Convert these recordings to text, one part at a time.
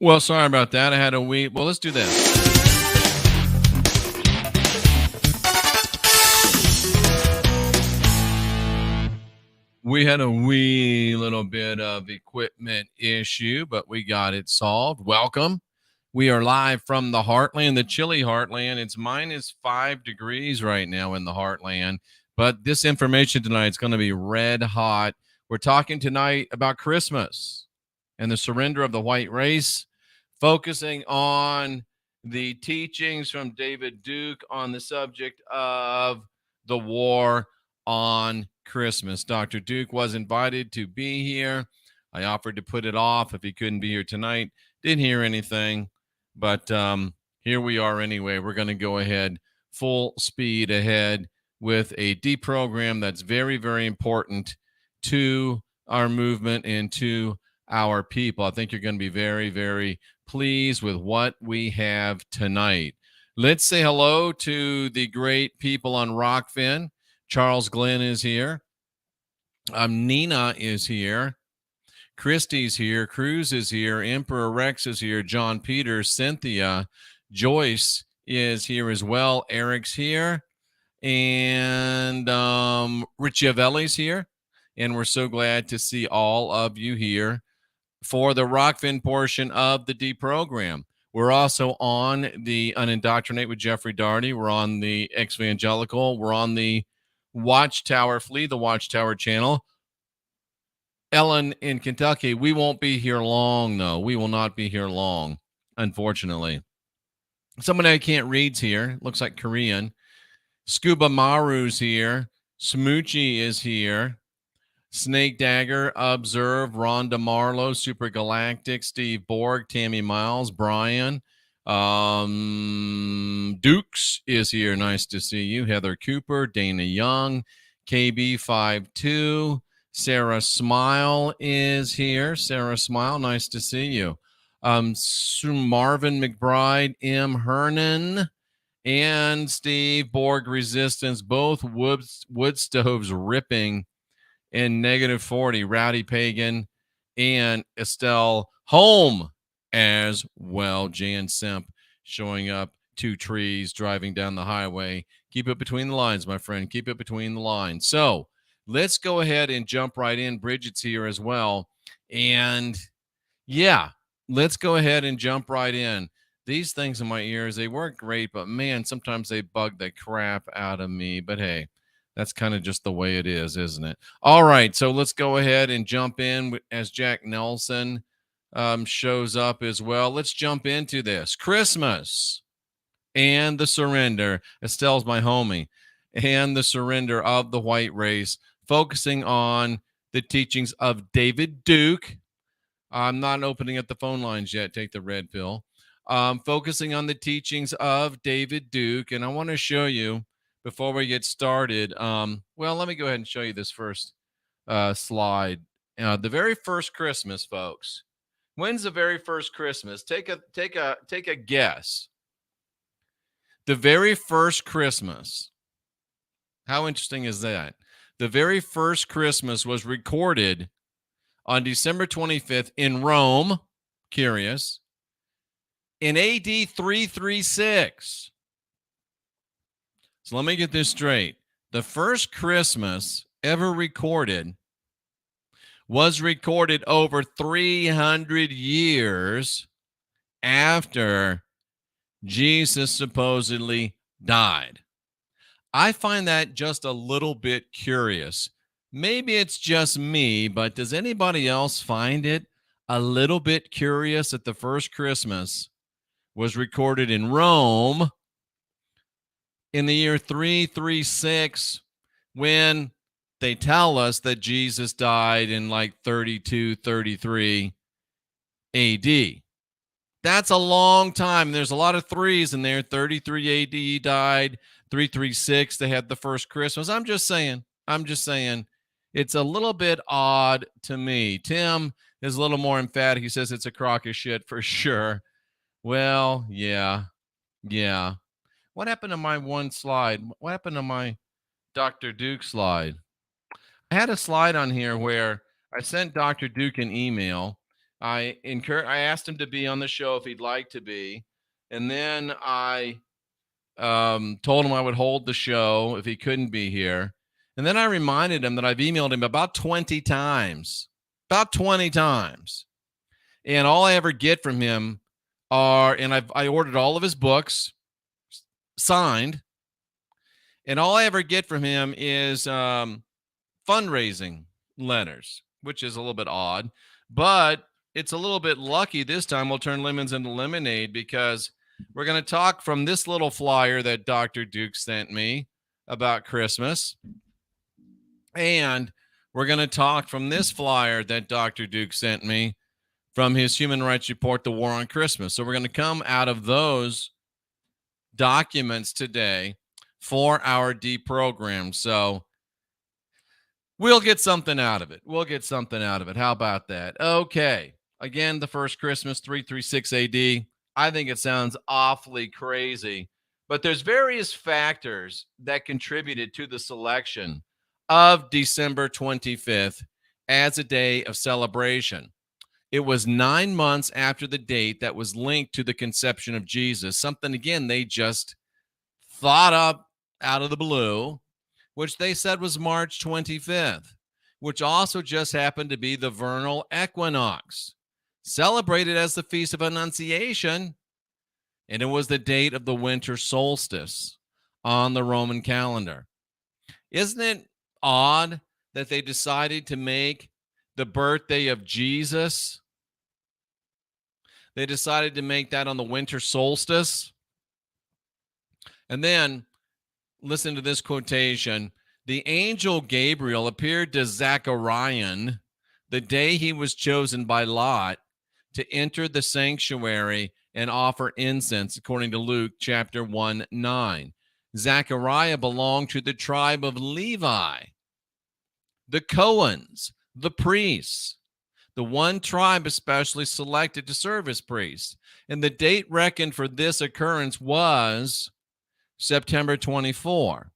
Well, sorry about that. I had a wee. Well, let's do this. We had a wee little bit of equipment issue, but we got it solved. Welcome. We are live from the Heartland, the chilly Heartland. It's -5 degrees right now in the Heartland, but this information tonight is going to be red hot. We're talking tonight about Christmas and the surrender of the white race, focusing on the teachings from David Duke on the subject of the war on Christmas. Dr. Duke was invited to be here. I offered to put it off if he couldn't be here tonight. Didn't hear anything, but here we are anyway. We're going to go ahead full speed ahead with a deprogram that's very, very important to our movement and to our people. I think you're going to be very, very pleased with what we have tonight. Let's say hello to the great people on Rockfin. Charles Glenn is here. Nina is here. Christy's here. Cruz is here. Emperor Rex is here. John Peters, Cynthia, Joyce is here as well. Eric's here. And Richiavelli's here. And we're so glad to see all of you here for the Rockfin portion of the deprogram. We're also on the Unindoctrinate with Jeffrey Daugherty. We're on the Exvangelical. We're on the Watchtower, Flee the Watchtower channel. Ellen in Kentucky, we won't be here long, though. We will not be here long, unfortunately. Somebody I can't read's here. Looks like Korean. Scuba Maru's here. Smoochie is here. Snake Dagger, Observe, Rhonda Marlowe, Super Galactic, Steve Borg, Tammy Miles, Brian. Dukes is here. Nice to see you. Heather Cooper, Dana Young, KB52. Sarah Smile is here. Sarah Smile, nice to see you. Marvin McBride, M. Hernan, and Steve Borg Resistance, both wood stoves ripping in -40. Rowdy Pagan and Estelle Home as well. Jan Semp showing up. 2 trees driving down the highway. Keep it between the lines, my friend. Keep it between the lines. So let's go ahead and jump right in. Bridget's here as well. And yeah, let's go ahead and jump right in. These things in my ears, they work great, but man, sometimes they bug the crap out of me. But hey, that's kind of just the way it is, isn't it? All right, so let's go ahead and jump in as Jack Nelson shows up as well. Let's jump into this. Christmas and the surrender. Estelle's my homie. And the surrender of the white race, focusing on the teachings of David Duke. I'm not opening up the phone lines yet. Take the red pill. Focusing on the teachings of David Duke. And I want to show you before we get started. Well, let me go ahead and show you this first slide. The very first Christmas, folks. When's the very first Christmas? Take a guess. The very first Christmas. How interesting is that? The very first Christmas was recorded on December 25th in Rome. Curious. In AD 336. So let me get this straight. The first Christmas ever recorded was recorded over 300 years after Jesus supposedly died. I find that just a little bit curious. Maybe it's just me, but does anybody else find it a little bit curious that the first Christmas was recorded in Rome in the year 336 when they tell us that Jesus died in like 32, 33 AD? That's a long time. There's a lot of threes in there. 33 AD he died. 336 they had the first Christmas. I'm just saying. It's a little bit odd to me. Tim is a little more emphatic. He says it's a crock of shit for sure. Well, yeah. What happened to my one slide? What happened to my Dr. Duke slide? I had a slide on here where I sent Dr. Duke an email I asked him to be on the show if he'd like to be, and then I told him I would hold the show if he couldn't be here. And then I reminded him that I've emailed him about 20 times. And all I ever get from him and I ordered all of his books signed. And all I ever get from him is fundraising letters, which is a little bit odd. But it's a little bit lucky this time. We'll turn lemons into lemonade because we're going to talk from this little flyer that Dr. Duke sent me about Christmas. And we're going to talk from this flyer that Dr. Duke sent me from his Human Rights Report, The War on Christmas. So we're going to come out of those documents today for our deprogram. So we'll get something out of it. How about that? Okay. Again, the first Christmas, 336 AD. I think it sounds awfully crazy, but there's various factors that contributed to the selection of December 25th as a day of celebration. It was 9 months after the date that was linked to the conception of Jesus, something, again, they just thought up out of the blue, which they said was March 25th, which also just happened to be the vernal equinox, celebrated as the Feast of Annunciation, and it was the date of the winter solstice on the Roman calendar. Isn't it odd that they decided to make the birthday of Jesus, they decided to make that on the winter solstice? And then listen to this quotation. The angel Gabriel appeared to Zachariah the day he was chosen by Lot to enter the sanctuary and offer incense, according to Luke chapter 1:9. Zechariah belonged to the tribe of Levi, the Cohens, the priests, the one tribe especially selected to serve as priests. And the date reckoned for this occurrence was September 24.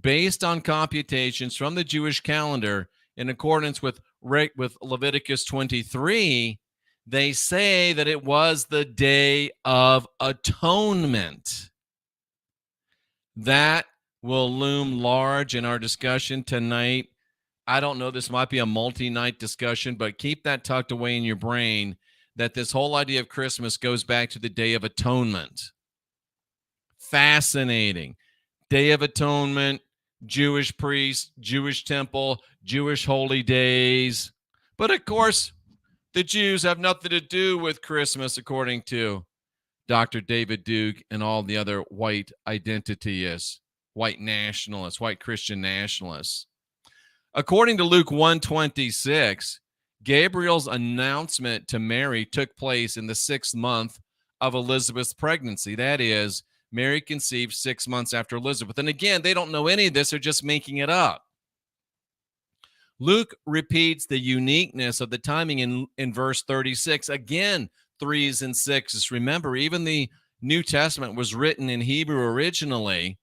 Based on computations from the Jewish calendar in accordance with Leviticus 23, they say that it was the Day of Atonement. That will loom large in our discussion tonight. I don't know, this might be a multi-night discussion, but keep that tucked away in your brain that this whole idea of Christmas goes back to the Day of Atonement. Fascinating. Day of Atonement, Jewish priest, Jewish temple, Jewish holy days. But of course, the Jews have nothing to do with Christmas, according to Dr. David Duke and all the other white identityists, white nationalists, white Christian nationalists. According to Luke 1:26, Gabriel's announcement to Mary took place in the 6th month of Elizabeth's pregnancy. That is, Mary conceived 6 months after Elizabeth. And again, they don't know any of this. They're just making it up. Luke repeats the uniqueness of the timing in verse 36. Again, 3s and 6s. Remember, even the New Testament was written in Hebrew originally.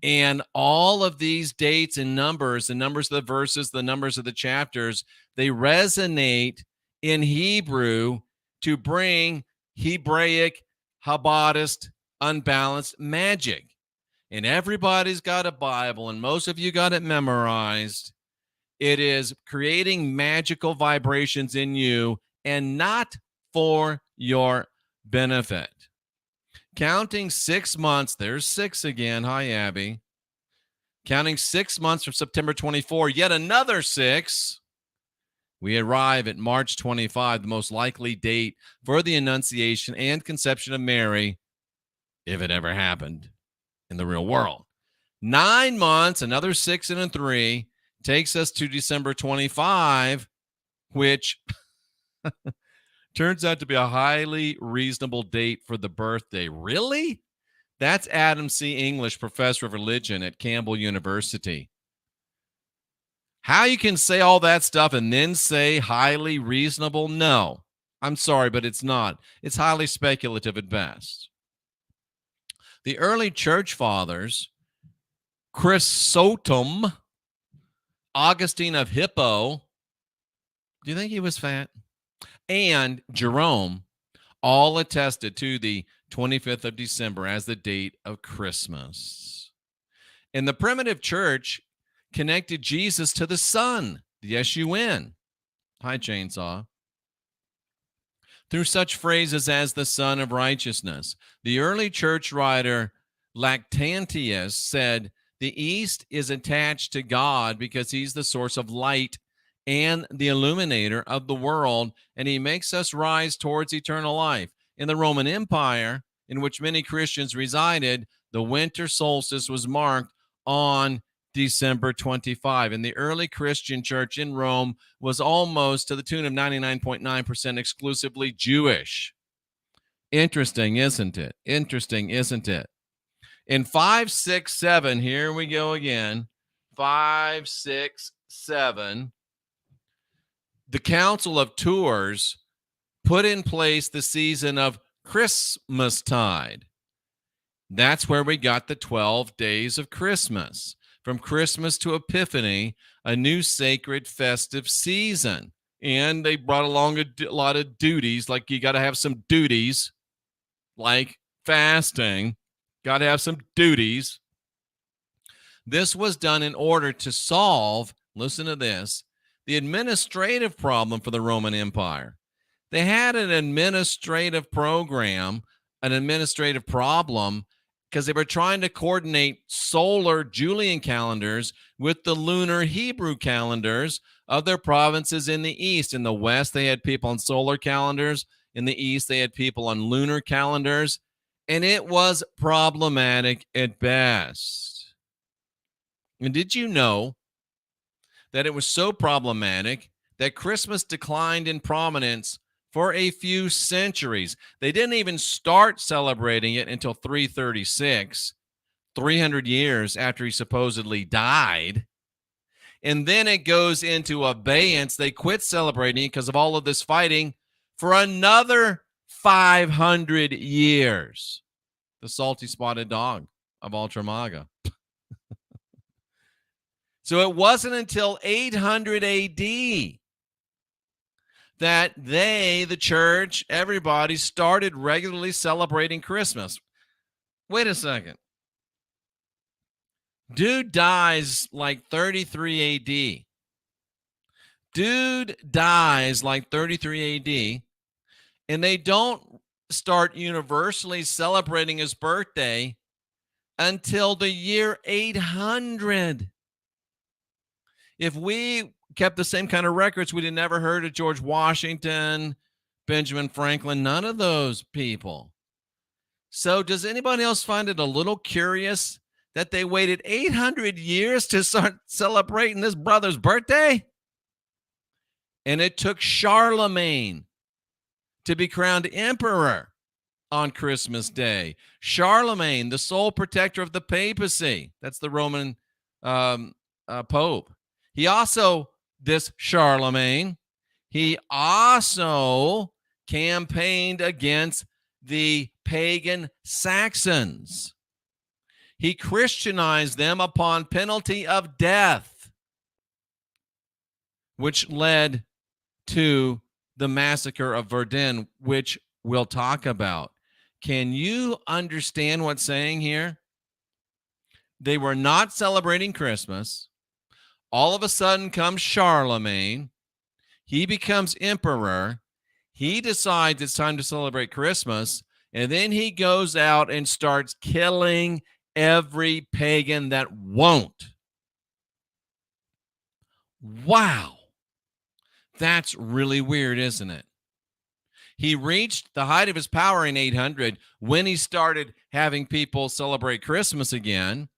And all of these dates and numbers, the numbers of the verses, the numbers of the chapters, they resonate in Hebrew to bring Hebraic, Habadist, unbalanced magic. And everybody's got a Bible, and most of you got it memorized. It is creating magical vibrations in you and not for your benefit. Counting 6 months, there's 6 again. Hi, Abby. Counting 6 months from September 24, yet another 6. We arrive at March 25, the most likely date for the Annunciation and conception of Mary, if it ever happened in the real world. 9 months, another 6 and a 3, takes us to December 25, which turns out to be a highly reasonable date for the birthday. Really? That's Adam C. English, professor of religion at Campbell University. How you can say all that stuff and then say highly reasonable? No, I'm sorry, but it's not. It's highly speculative at best. The early church fathers, Chrysostom, Augustine of Hippo, do you think he was fat? and Jerome all attested to the 25th of December as the date of Christmas. And the primitive church connected Jesus to the sun, the S-U-N. Hi, Chainsaw. Through such phrases as the Son of Righteousness. The early church writer Lactantius said, the East is attached to God because he's the source of light and the illuminator of the world, and he makes us rise towards eternal life. In the Roman Empire, in which many Christians resided, the winter solstice was marked on December 25. And the early Christian church in Rome was almost to the tune of 99.9% exclusively Jewish. Interesting, isn't it? Interesting, isn't it? In 567, here we go again. 567, the Council of Tours put in place the season of Christmastide. That's where we got the 12 days of Christmas. From Christmas to Epiphany, a new sacred festive season. And they brought along a lot of duties, like you got to have some duties, like fasting. Got to have some duties. This was done in order to solve, listen to this, the administrative problem for the Roman Empire. They had an administrative program, an administrative problem, because they were trying to coordinate solar Julian calendars with the lunar Hebrew calendars of their provinces in the East. In the West, they had people on solar calendars. In the East, they had people on lunar calendars. And it was problematic at best. And did you know that it was so problematic that Christmas declined in prominence for a few centuries? They didn't even start celebrating it until 336, 300 years after he supposedly died. And then it goes into abeyance. They quit celebrating because of all of this fighting for another 500 years. The salty spotted dog of Ultramaga. So it wasn't until 800 AD that the church, everybody started regularly celebrating Christmas. Wait a second. Dude dies like 33 AD. Dude dies like 33 AD. And they don't start universally celebrating his birthday until the year 800. If we kept the same kind of records, we'd have never heard of George Washington, Benjamin Franklin, none of those people. So does anybody else find it a little curious that they waited 800 years to start celebrating this brother's birthday? And it took Charlemagne to be crowned emperor on Christmas Day. Charlemagne, the sole protector of the papacy. That's the Roman Pope. He also, this Charlemagne, he also campaigned against the pagan Saxons. He Christianized them upon penalty of death, which led to the massacre of Verdun, which we'll talk about. Can you understand what's saying here? They were not celebrating Christmas. All of a sudden comes Charlemagne. He becomes emperor. He decides it's time to celebrate Christmas. And then he goes out and starts killing every pagan that won't. Wow. That's really weird, isn't it? He reached the height of his power in 800 when he started having people celebrate Christmas again.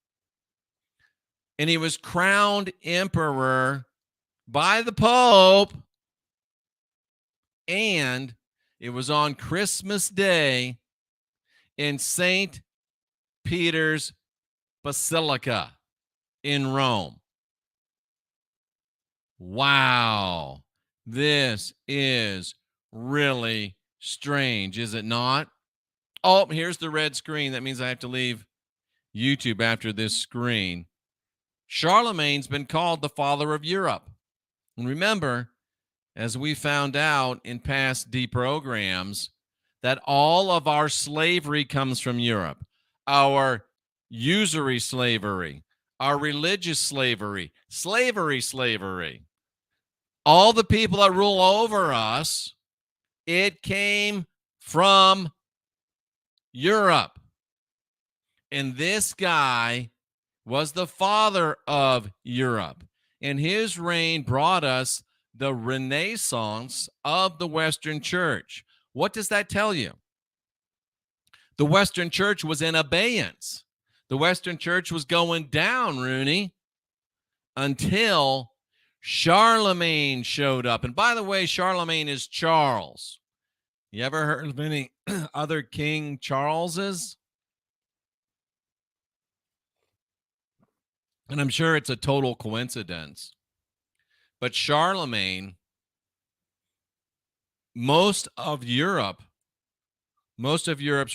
And he was crowned emperor by the Pope. And it was on Christmas Day in St. Peter's Basilica in Rome. Wow. This is really strange, is it not? Oh, here's the red screen. That means I have to leave YouTube after this screen. Charlemagne's been called the father of Europe. And remember, as we found out in past deprograms, that all of our slavery comes from Europe. Our usury slavery, our religious slavery, slavery. All the people that rule over us, it came from Europe. And this guy was the father of Europe. And his reign brought us the Renaissance of the Western Church. What does that tell you? The Western Church was in abeyance. The Western Church was going down, Rooney, until Charlemagne showed up. And by the way, Charlemagne is Charles. You ever heard of any other King Charleses? And I'm sure it's a total coincidence. But Charlemagne, most of Europe's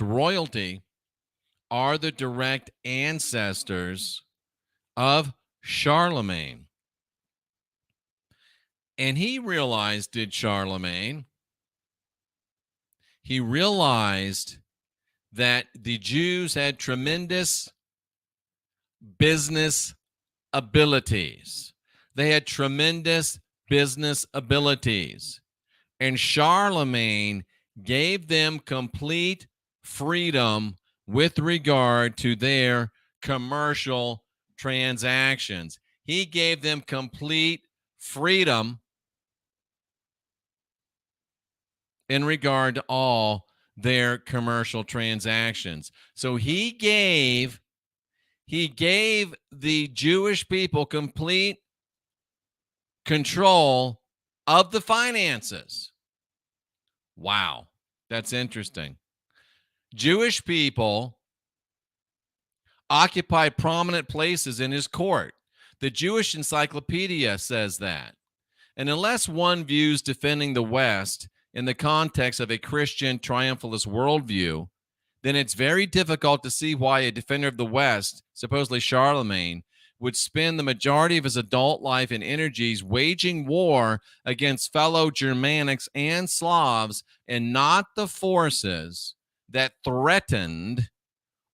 royalty are the direct ancestors of Charlemagne. And he realized, did Charlemagne, he realized that the Jews had tremendous business abilities. They had tremendous business abilities. And Charlemagne gave them complete freedom with regard to their commercial transactions. He gave them complete freedom in regard to all their commercial transactions. So he gave the Jewish people complete control of the finances. Wow, that's interesting. Jewish people occupy prominent places in his court. The Jewish Encyclopedia says that. And unless one views defending the West in the context of a Christian triumphalist worldview, then it's very difficult to see why a defender of the West, supposedly Charlemagne, would spend the majority of his adult life and energies waging war against fellow Germanics and Slavs and not the forces that threatened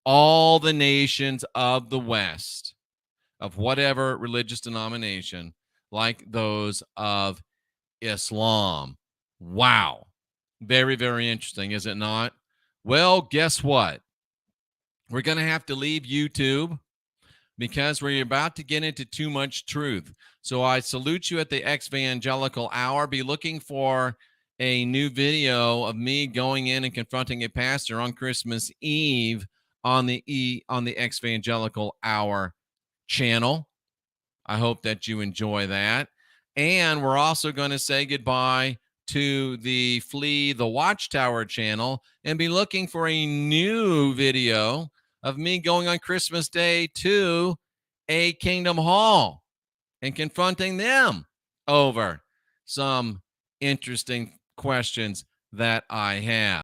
all the nations of the West, of whatever religious denomination, like those of Islam. Wow. Very, very interesting, is it not? Well, guess what? We're going to have to leave YouTube because we're about to get into too much truth. So I salute you at the Exvangelical Hour. Be looking for a new video of me going in and confronting a pastor on Christmas Eve on the Exvangelical Hour channel. I hope that you enjoy that. And we're also going to say goodbye to the Flee the Watchtower channel and be looking for a new video of me going on Christmas Day to a Kingdom Hall and confronting them over some interesting questions that I have.